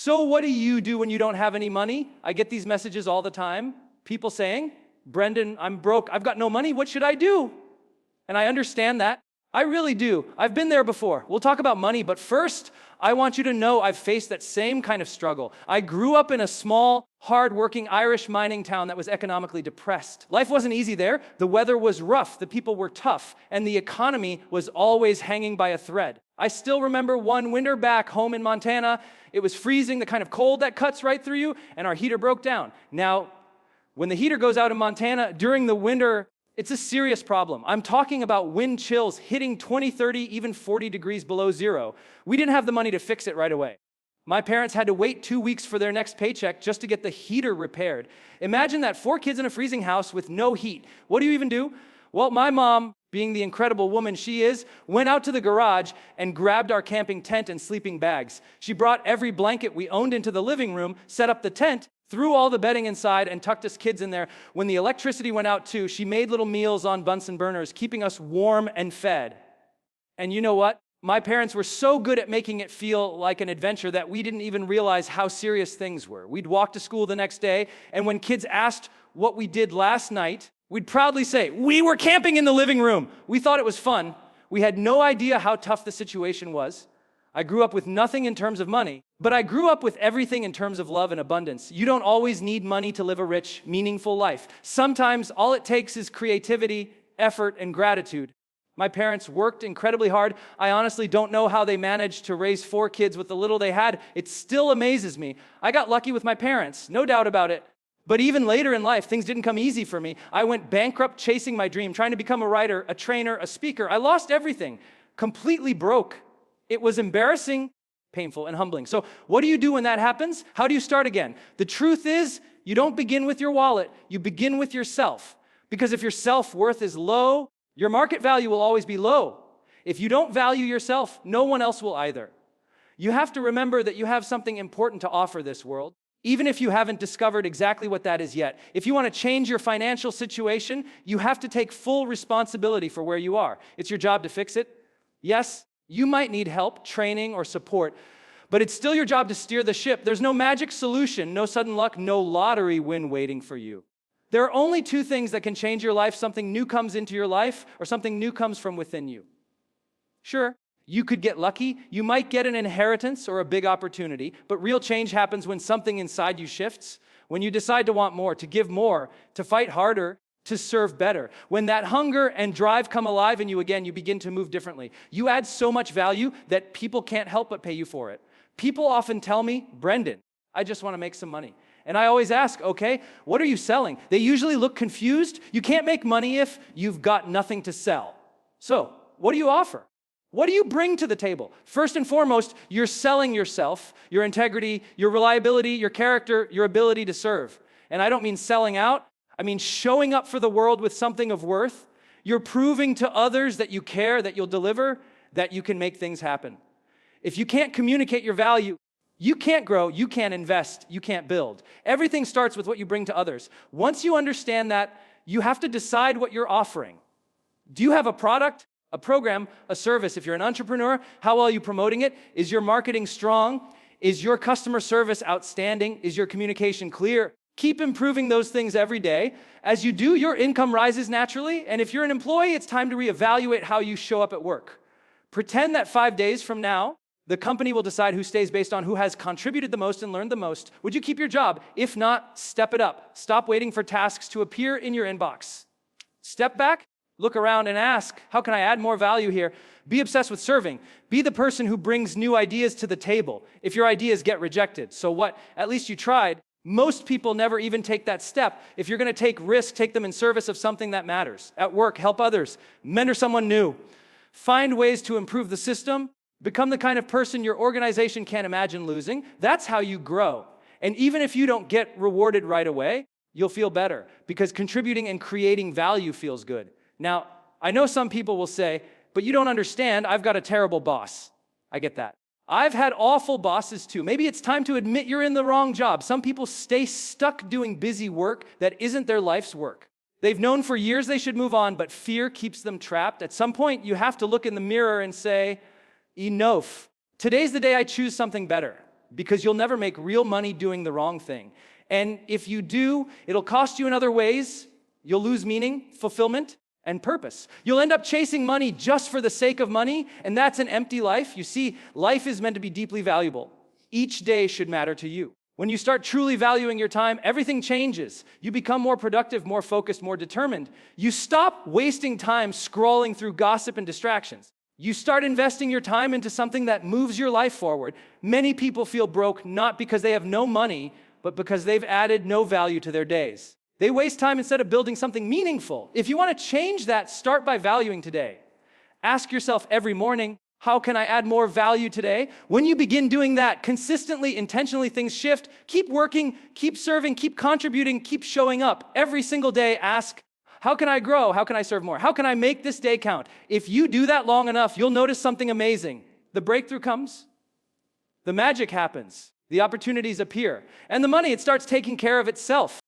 So what do you do when you don't have any money? I get these messages all the time. People saying, Brendon, I'm broke. I've got no money. What should I do? And I understand that. I really do. I've been there before. We'll talk about money, but first, I want you to know I've faced that same kind of struggle. I grew up in a small, hard-working Irish mining town that was economically depressed. Life wasn't easy there. The weather was rough. The people were tough. And the economy was always hanging by a thread. I still remember one winter back home in Montana. It was freezing, the kind of cold that cuts right through you, and our heater broke down. Now, when the heater goes out in Montana during the winter, it's a serious problem. I'm talking about wind chills hitting 20, 30, even 40 degrees below zero. We didn't have the money to fix it right away. My parents had to wait 2 weeks for their next paycheck just to get the heater repaired. Imagine that, 4 kids in a freezing house with no heat. What do you even do? Well, my mom, being the incredible woman she is, went out to the garage and grabbed our camping tent and sleeping bags. She brought every blanket we owned into the living room, set up the tent, threw all the bedding inside, and tucked us kids in there. When the electricity went out too, she made little meals on Bunsen burners, keeping us warm and fed. And you know what? My parents were so good at making it feel like an adventure that we didn't even realize how serious things were. We'd walk to school the next day, and when kids asked what we did last night, we'd proudly say, "We were camping in the living room." We thought it was fun. We had no idea how tough the situation was. I grew up with nothing in terms of money, but I grew up with everything in terms of love and abundance. You don't always need money to live a rich, meaningful life. Sometimes all it takes is creativity, effort, and gratitude. My parents worked incredibly hard. I honestly don't know how they managed to raise 4 kids with the little they had. It still amazes me. I got lucky with my parents, no doubt about it. But even later in life, things didn't come easy for me. I went bankrupt chasing my dream, trying to become a writer, a trainer, a speaker. I lost everything, completely broke. It was embarrassing, painful, and humbling. So what do you do when that happens? How do you start again? The truth is, you don't begin with your wallet. You begin with yourself. Because if your self-worth is low, your market value will always be low. If you don't value yourself, no one else will either. You have to remember that you have something important to offer this world, even if you haven't discovered exactly what that is yet. If you want to change your financial situation, you have to take full responsibility for where you are. It's your job to fix it. Yes, you might need help, training, or support, but it's still your job to steer the ship. There's no magic solution, no sudden luck, no lottery win waiting for you. There are only 2 things that can change your life. Something new comes into your life, or something new comes from within you. Sure, you could get lucky. You might get an inheritance or a big opportunity, but real change happens when something inside you shifts, when you decide to want more, to give more, to fight harder, to serve better. When that hunger and drive come alive in you again, you begin to move differently. You add so much value that people can't help but pay you for it. People often tell me, "Brendon, I just want to make some money." And I always ask, okay, what are you selling? They usually look confused. You can't make money if you've got nothing to sell. So, what do you offer? What do you bring to the table? First and foremost, you're selling yourself, your integrity, your reliability, your character, your ability to serve. And I don't mean selling out. I mean showing up for the world with something of worth. You're proving to others that you care, that you'll deliver, that you can make things happen. If you can't communicate your value, you can't grow, you can't invest, you can't build. Everything starts with what you bring to others. Once you understand that, you have to decide what you're offering. Do you have a product, a program, a service? If you're an entrepreneur, how well are you promoting it? Is your marketing strong? Is your customer service outstanding? Is your communication clear? Keep improving those things every day. As you do, your income rises naturally. And if you're an employee, it's time to reevaluate how you show up at work. Pretend that 5 days from now, the company will decide who stays based on who has contributed the most and learned the most. Would you keep your job? If not, step it up. Stop waiting for tasks to appear in your inbox. Step back, look around and ask, how can I add more value here? Be obsessed with serving. Be the person who brings new ideas to the table. If your ideas get rejected, so what? At least you tried. Most people never even take that step. If you're going to take risks, take them in service of something that matters. At work, help others. Mentor someone new. Find ways to improve the system. Become the kind of person your organization can't imagine losing. That's how you grow. And even if you don't get rewarded right away, you'll feel better because contributing and creating value feels good. Now, I know some people will say, but you don't understand, I've got a terrible boss. I get that. I've had awful bosses too. Maybe it's time to admit you're in the wrong job. Some people stay stuck doing busy work that isn't their life's work. They've known for years they should move on, but fear keeps them trapped. At some point, you have to look in the mirror and say, enough. Today's the day I choose something better. because you'll never make real money doing the wrong thing. And if you do, it'll cost you in other ways. You'll lose meaning, fulfillment, and purpose. You'll end up chasing money just for the sake of money, and that's an empty life. You see, life is meant to be deeply valuable. Each day should matter to you. When you start truly valuing your time, everything changes. You become more productive, more focused, more determined. You stop wasting time scrolling through gossip and distractions. You start investing your time into something that moves your life forward. Many people feel broke not because they have no money, but because they've added no value to their days. They waste time instead of building something meaningful. If you want to change that, start by valuing today. Ask yourself every morning, how can I add more value today? When you begin doing that consistently, intentionally, things shift. Keep working, keep serving, keep contributing, keep showing up. Every single day, ask, how can I grow? How can I serve more? How can I make this day count? If you do that long enough, you'll notice something amazing. The breakthrough comes, the magic happens, the opportunities appear, and the money, it starts taking care of itself.